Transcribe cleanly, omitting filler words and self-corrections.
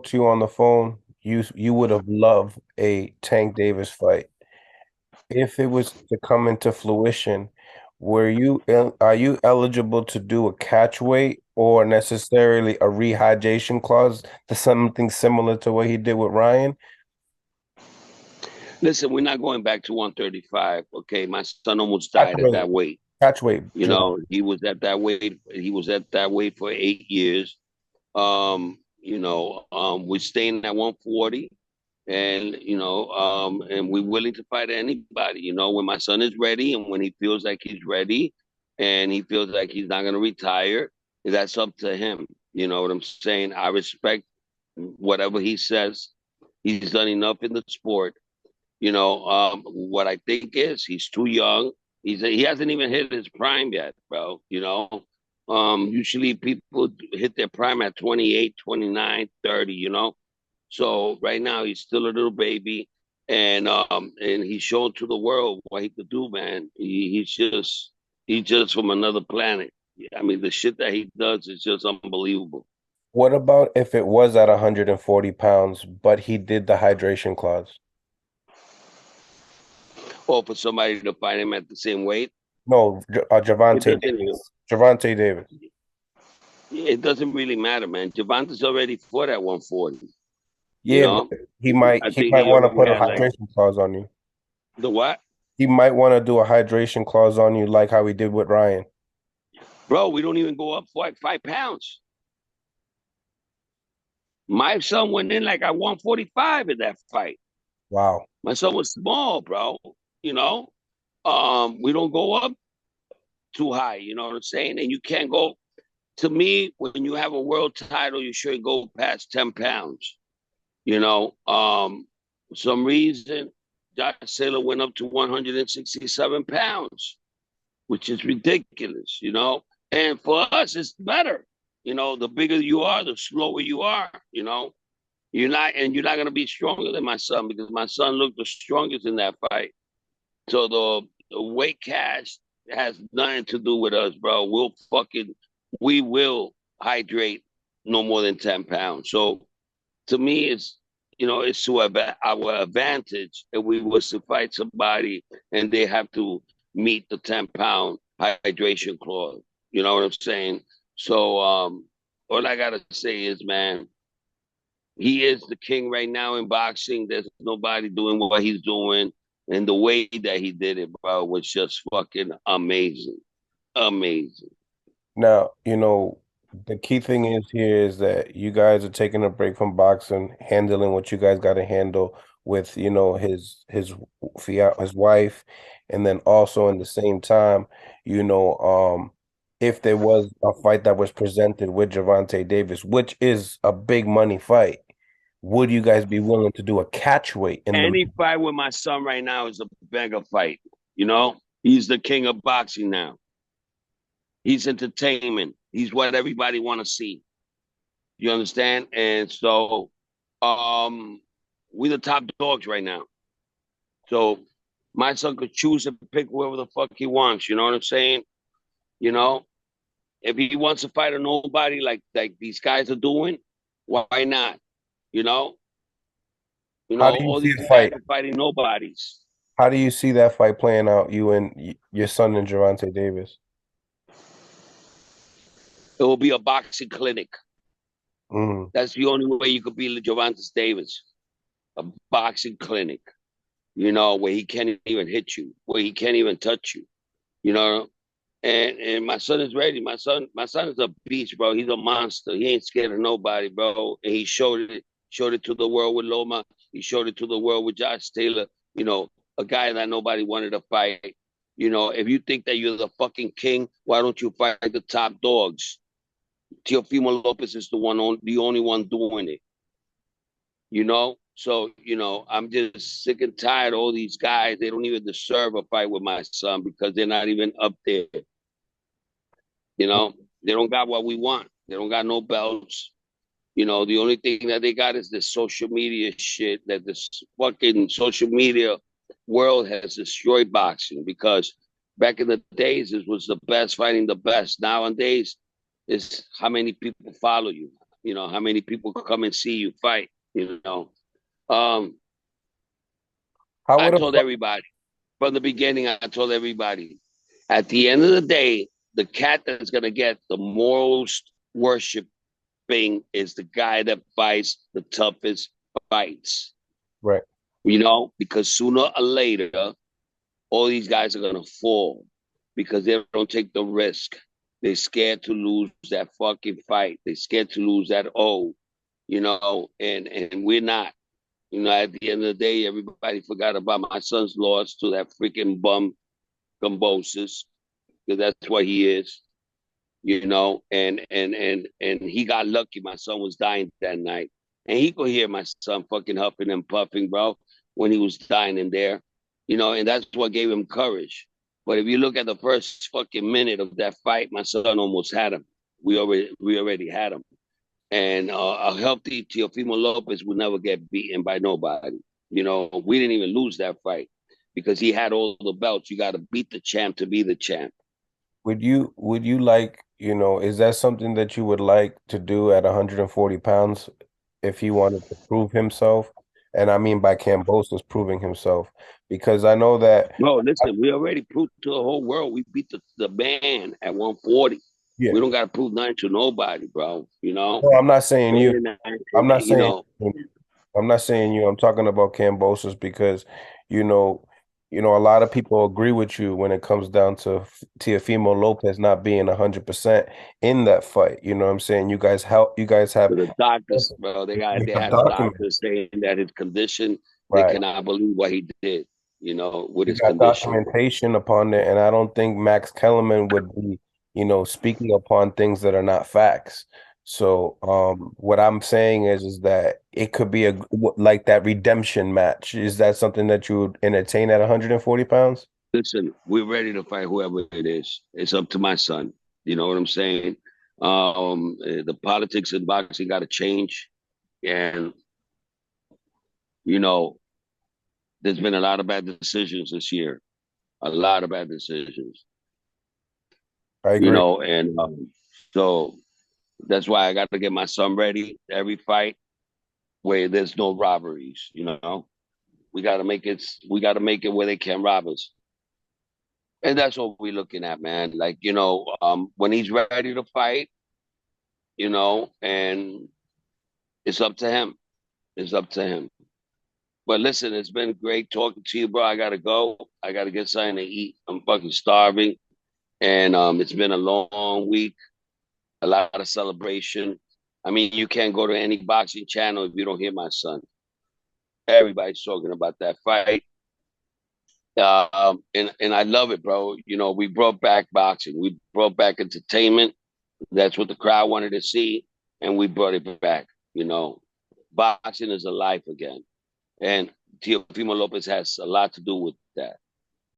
to you on the phone, you would have loved a Tank Davis fight. If it was to come into fruition, are you eligible to do a catch weight or necessarily a rehydration clause to something similar to what he did with Ryan? Listen, we're not going back to 135. Okay, my son almost Catch died at weight, that weight. catch weight, Javon. He was at that weight. He was at that weight for 8 years. We're staying at 140, and and we're willing to fight anybody. When my son is ready, and when he feels like he's ready, and he feels like he's not gonna retire, that's up to him. You know what I'm saying? I respect whatever he says. He's done enough in the sport. What I think is he's too young. He hasn't even hit his prime yet, bro. Usually people hit their prime at 28, 29, 30. So right now he's still a little baby, and he's shown to the world what he could do, man. He's just from another planet. I mean, the shit that he does is just unbelievable. What about if it was at 140 pounds, but he did the hydration clause? Or for somebody to fight him at the same weight, No, it Javante doesn't. Davis. Javante Davis. It doesn't really matter, man. Gervonta's already fought at 140. You Yeah, but know, he might I he think might he want to already put a had like hydration clause on you. the what, He might want to do a hydration clause on you like how he did with Ryan. bro? We don't even go up for like 5 pounds. My son went in like at 145 in that fight. Wow. My son was small, bro. You know, we don't go up too high. You know what I'm saying? And you can't go. To me, when you have a world title, you should go past 10 pounds. You know, for some reason, Josh Saylor went up to 167 pounds, which is ridiculous, And for us, it's better. The bigger you are, the slower you are, you're not gonna be stronger than my son because my son looked the strongest in that fight. So the weight cash has nothing to do with us, bro. We will hydrate no more than 10 pounds. So to me, it's to our advantage if we was to fight somebody and they have to meet the 10-pound hydration clause. You know what I'm saying? So all I gotta say is, man, he is the king right now in boxing. There's nobody doing what he's doing. And the way that he did it, bro, was just fucking amazing. Amazing. Now, the key thing is here is that you guys are taking a break from boxing, handling what you guys got to handle with, his wife, and then also in the same time, if there was a fight that was presented with Gervonta Davis, which is a big money fight, would you guys be willing to do a catch weight in the? Any fight with my son right now is a mega fight. He's the king of boxing now. He's entertainment. He's what everybody want to see. You understand? And so, um, we're the top dogs right now. So my son could choose and pick whoever the fuck he wants. You know what I'm saying? You know, if he wants to fight a nobody like these guys are doing, why not? You know, How do you all see these a guys fight? are fighting nobodies. How do you see that fight playing out, you and your son and Gervonta Davis? It will be a boxing clinic. Mm. That's the only way you could be Gervonta Davis. A boxing clinic, where he can't even hit you, where he can't even touch you, you know. And my son is ready. My son is a beast, bro. He's a monster. He ain't scared of nobody, bro. And he showed it to the world with Loma. He showed it to the world with Josh Taylor. A guy that nobody wanted to fight. If you think that you're the fucking king, why don't you fight the top dogs? Teofimo Lopez is the only one doing it. So, I'm just sick and tired of all these guys. They don't even deserve a fight with my son because they're not even up there. They don't got what we want. They don't got no belts. The only thing that they got is this social media shit that this fucking social media world has destroyed boxing because back in the days, it was the best fighting the best. Nowadays, it's how many people follow you. You know, how many people come and see you fight? You know, um, How I would a told everybody from the beginning. I told everybody, at the end of the day, the cat that's gonna get the most worshiping is the guy that fights the toughest fights. right? You know, because sooner or later, all these guys are gonna fall because they don't take the risk. They're scared to lose that fucking fight. They're scared to lose that O, you know, and we're not. You know, at the end of the day, everybody forgot about my son's loss to that freaking bum Gumbosis, because that's what he is, you know, and he got lucky. My son was dying that night. And he could hear my son fucking huffing and puffing, bro, when he was dying in there. You know, and that's what gave him courage. But if you look at the first fucking minute of that fight, my son almost had him. We already had him. And a healthy Teofimo Lopez would never get beaten by nobody. You know, we didn't even lose that fight because he had all the belts. You got to beat the champ to be the champ. Would you like, is that something that you would like to do at 140 pounds if he wanted to prove himself? And I mean by Cambosos proving himself, because I know that, No, listen, we already proved to the whole world we beat the man at 140. yeah. We don't got to prove nothing to nobody, bro. You know, No, I'm not saying you. and, I'm not you saying know, I'm not saying you. I'm talking about Cambosos because, you know, a lot of people agree with you when it comes down to Teofimo Lopez not being 100% in that fight. You know what I'm saying? You guys have, the doctors, bro, they have had the documented, doctors saying that his condition, they right? cannot believe what he did, you know, with You his got condition. documentation upon it, and I don't think Max Kellerman would be, speaking upon things that are not facts. So, what I'm saying is that it could be like that redemption match. Is that something that you would entertain at 140 pounds? Listen, we're ready to fight whoever it is. It's up to my son. You know what I'm saying? The politics in boxing got to change, and you know, there's been a lot of bad decisions this year. A lot of bad decisions. I You agree. know, and so that's why I got to get my son ready every fight where there's no robberies. You know, we got to make it. We got to make it where they can't rob us. And that's what we're looking at, man. Like, you know, when he's ready to fight, you know, and it's up to him. It's up to him. But listen, it's been great talking to you, bro. I gotta go. I gotta get something to eat. I'm fucking starving. And it's been a long week, a lot of celebration. I mean, you can't go to any boxing channel if you don't hear my son. Everybody's talking about that fight. And I love it, bro. You know, we brought back boxing. We brought back entertainment. That's what the crowd wanted to see, and we brought it back. You know, boxing is alive again, and Teofimo Lopez has a lot to do with that.